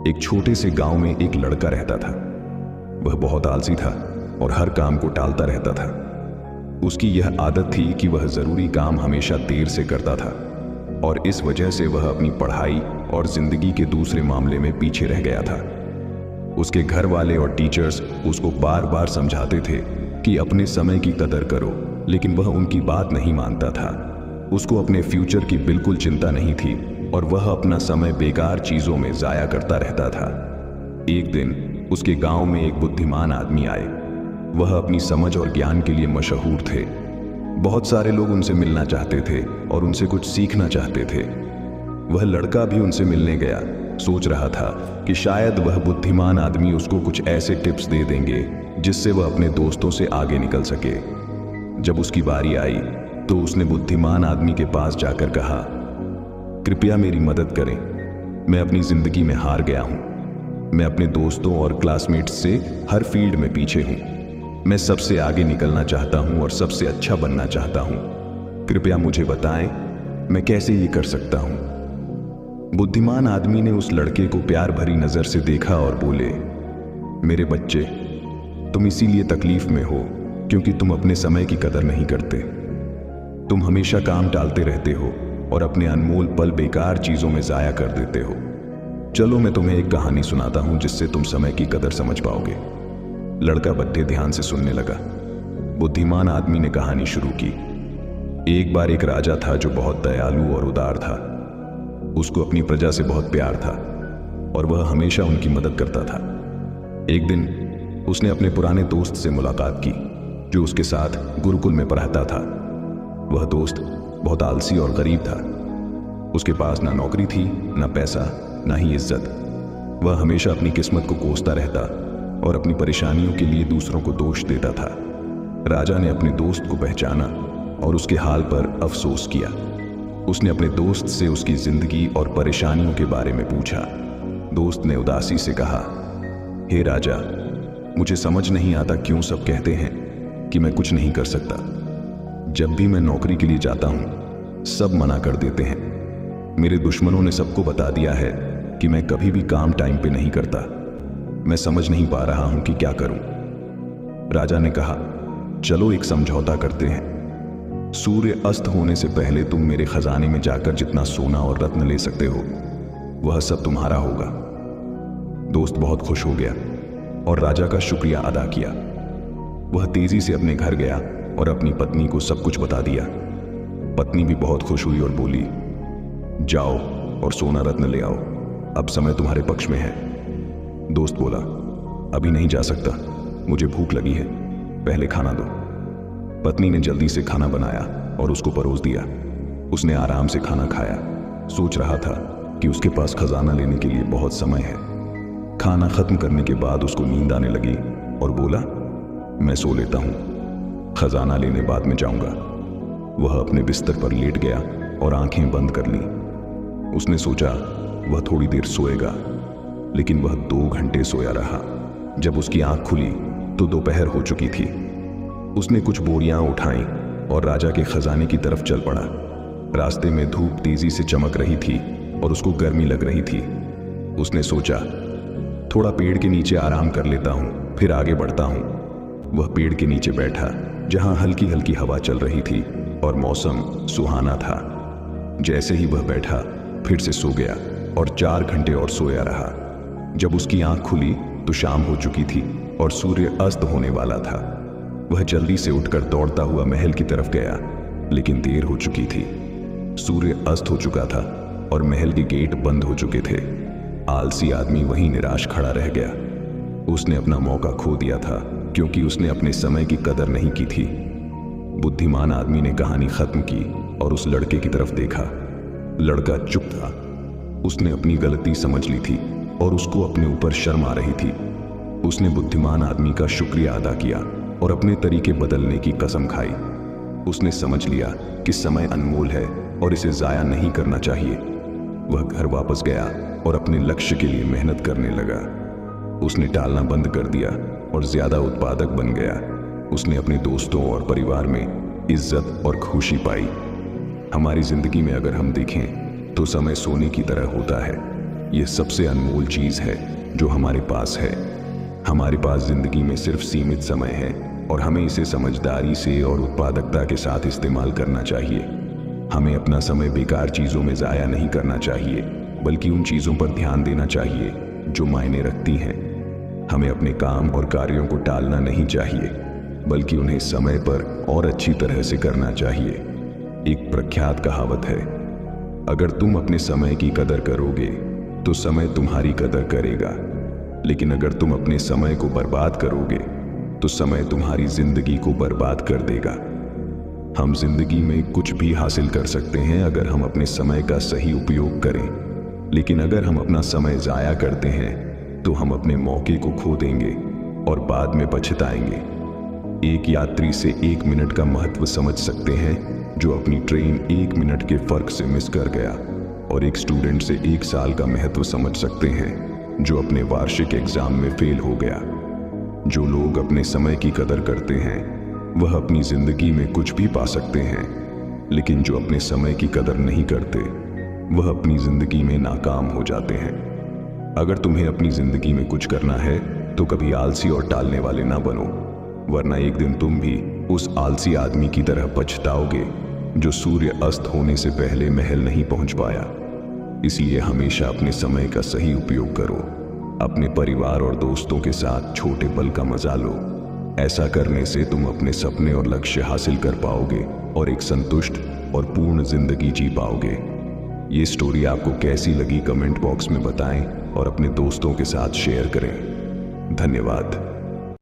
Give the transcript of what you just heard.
एक छोटे से गांव में एक लड़का रहता था। वह बहुत आलसी था और हर काम को टालता रहता था। उसकी यह आदत थी कि वह जरूरी काम हमेशा देर से करता था और इस वजह से वह अपनी पढ़ाई और जिंदगी के दूसरे मामले में पीछे रह गया था। उसके घर वाले और टीचर्स उसको बार बार समझाते थे कि अपने समय की कदर करो, लेकिन वह उनकी बात नहीं मानता था। उसको अपने फ्यूचर की बिल्कुल चिंता नहीं थी और वह अपना समय बेकार चीजों में जाया करता रहता था। एक दिन उसके गांव में एक बुद्धिमान आदमी आए। वह अपनी समझ और ज्ञान के लिए मशहूर थे। बहुत सारे लोग उनसे मिलना चाहते थे और उनसे कुछ सीखना चाहते थे। वह लड़का भी उनसे मिलने गया। सोच रहा था कि शायद वह बुद्धिमान आदमी उसको कुछ ऐसे टिप्स दे देंगे जिससे वह अपने दोस्तों से आगे निकल सके। जब उसकी बारी आई तो उसने बुद्धिमान आदमी के पास जाकर कहा, कृपया मेरी मदद करें, मैं अपनी जिंदगी में हार गया हूं। मैं अपने दोस्तों और क्लासमेट्स से हर फील्ड में पीछे हूं। मैं सबसे आगे निकलना चाहता हूं और सबसे अच्छा बनना चाहता हूं। कृपया मुझे बताएं, मैं कैसे ये कर सकता हूं। बुद्धिमान आदमी ने उस लड़के को प्यार भरी नजर से देखा और बोले, मेरे बच्चे, तुम इसीलिए तकलीफ में हो क्योंकि तुम अपने समय की कदर नहीं करते। तुम हमेशा काम टालते रहते हो और अपने अनमोल पल बेकार चीजों में जाया कर देते हो। चलो मैं तुम्हें एक कहानी सुनाता हूं जिससे तुम समय की कदर समझ पाओगे। लड़का बड़े ध्यान से सुनने लगा। बुद्धिमान आदमी ने कहानी शुरू की। एक बार एक राजा था जो बहुत दयालु और उदार था। उसको अपनी प्रजा से बहुत प्यार था और वह हमेशा उनकी मदद करता था। एक दिन उसने अपने पुराने दोस्त से मुलाकात की जो उसके साथ गुरुकुल में पढ़ता था। वह दोस्त बहुत आलसी और गरीब था। उसके पास ना नौकरी थी, ना पैसा, ना ही इज्जत। वह हमेशा अपनी किस्मत को कोसता रहता और अपनी परेशानियों के लिए दूसरों को दोष देता था। राजा ने अपने दोस्त को पहचाना और उसके हाल पर अफसोस किया। उसने अपने दोस्त से उसकी जिंदगी और परेशानियों के बारे में पूछा। दोस्त ने उदासी से कहा, हे राजा, मुझे समझ नहीं आता क्यों सब कहते हैं कि मैं कुछ नहीं कर सकता। जब भी मैं नौकरी के लिए जाता हूं, सब मना कर देते हैं। मेरे दुश्मनों ने सबको बता दिया है कि मैं कभी भी काम टाइम पे नहीं करता। मैं समझ नहीं पा रहा हूं कि क्या करूं। राजा ने कहा, चलो एक समझौता करते हैं। सूर्य अस्त होने से पहले तुम मेरे खजाने में जाकर जितना सोना और रत्न ले सकते हो, वह सब तुम्हारा होगा। दोस्त बहुत खुश हो गया और राजा का शुक्रिया अदा किया। वह तेजी से अपने घर गया और अपनी पत्नी को सब कुछ बता दिया। पत्नी भी बहुत खुश हुई और बोली, जाओ और सोना रत्न ले आओ, अब समय तुम्हारे पक्ष में है। दोस्त बोला, अभी नहीं जा सकता, मुझे भूख लगी है, पहले खाना दो। पत्नी ने जल्दी से खाना बनाया और उसको परोस दिया। उसने आराम से खाना खाया। सोच रहा था कि उसके पास खजाना लेने के लिए बहुत समय है। खाना खत्म करने के बाद उसको नींद आने लगी और बोला, मैं सो लेता हूं, खजाना लेने बाद में जाऊंगा। वह अपने बिस्तर पर लेट गया और आंखें बंद कर ली। उसने सोचा वह थोड़ी देर सोएगा, लेकिन वह 2 घंटे सोया रहा। जब उसकी आंख खुली तो दोपहर हो चुकी थी। उसने कुछ बोरियां उठाई और राजा के खजाने की तरफ चल पड़ा। रास्ते में धूप तेजी से चमक रही थी और उसको गर्मी लग रही थी। उसने सोचा, थोड़ा पेड़ के नीचे आराम कर लेता हूं, फिर आगे बढ़ता हूं। वह पेड़ के नीचे बैठा जहां हल्की हल्की हवा चल रही थी और मौसम सुहाना था। जैसे ही वह बैठा फिर से सो गया और 4 घंटे और सोया रहा। जब उसकी आंख खुली तो शाम हो चुकी थी और सूर्य अस्त होने वाला था। वह जल्दी से उठकर दौड़ता हुआ महल की तरफ गया, लेकिन देर हो चुकी थी। सूर्य अस्त हो चुका था और महल के गेट बंद हो चुके थे। आलसी आदमी वहीं निराश खड़ा रह गया। उसने अपना मौका खो दिया था क्योंकि उसने अपने समय की कदर नहीं की थी। बुद्धिमान आदमी ने कहानी खत्म की और उस लड़के की तरफ देखा। लड़का चुप था। उसने अपनी गलती समझ ली थी और उसको अपने ऊपर शर्म आ रही थी। उसने बुद्धिमान आदमी का शुक्रिया अदा किया और अपने तरीके बदलने की कसम खाई। उसने समझ लिया कि समय अनमोल है और इसे जाया नहीं करना चाहिए। वह घर वापस गया और अपने लक्ष्य के लिए मेहनत करने लगा। उसने टालना बंद कर दिया और ज्यादा उत्पादक बन गया। उसने अपने दोस्तों और परिवार में इज्जत और खुशी पाई। हमारी जिंदगी में अगर हम देखें तो समय सोने की तरह होता है। यह सबसे अनमोल चीज है जो हमारे पास है। हमारे पास जिंदगी में सिर्फ सीमित समय है और हमें इसे समझदारी से और उत्पादकता के साथ इस्तेमाल करना चाहिए। हमें अपना समय बेकार चीजों में जाया नहीं करना चाहिए, बल्कि उन चीजों पर ध्यान देना चाहिए जो मायने रखती हैं। हमें अपने काम और कार्यों को टालना नहीं चाहिए, बल्कि उन्हें समय पर और अच्छी तरह से करना चाहिए। एक प्रख्यात कहावत है, अगर तुम अपने समय की कदर करोगे तो समय तुम्हारी कदर करेगा, लेकिन अगर तुम अपने समय को बर्बाद करोगे तो समय तुम्हारी जिंदगी को बर्बाद कर देगा। हम जिंदगी में कुछ भी हासिल कर सकते हैं अगर हम अपने समय का सही उपयोग करें, लेकिन अगर हम अपना समय जाया करते हैं तो हम अपने मौके को खो देंगे और बाद में पछताएंगे। एक यात्री से 1 मिनट का महत्व समझ सकते हैं जो अपनी ट्रेन 1 मिनट के फर्क से मिस कर गया, और एक स्टूडेंट से 1 साल का महत्व समझ सकते हैं जो अपने वार्षिक एग्जाम में फेल हो गया। जो लोग अपने समय की कदर करते हैं वह अपनी जिंदगी में कुछ भी पा सकते हैं, लेकिन जो अपने समय की कदर नहीं करते वह अपनी जिंदगी में नाकाम हो जाते हैं। अगर तुम्हें अपनी जिंदगी में कुछ करना है तो कभी आलसी और टालने वाले ना बनो, वरना एक दिन तुम भी उस आलसी आदमी की तरह पछताओगे जो सूर्य अस्त होने से पहले महल नहीं पहुंच पाया। इसलिए हमेशा अपने समय का सही उपयोग करो। अपने परिवार और दोस्तों के साथ छोटे पल का मजा लो। ऐसा करने से तुम अपने सपने और लक्ष्य हासिल कर पाओगे और एक संतुष्ट और पूर्ण जिंदगी जी पाओगे। ये स्टोरी आपको कैसी लगी कमेंट बॉक्स में बताएं और अपने दोस्तों के साथ शेयर करें। धन्यवाद।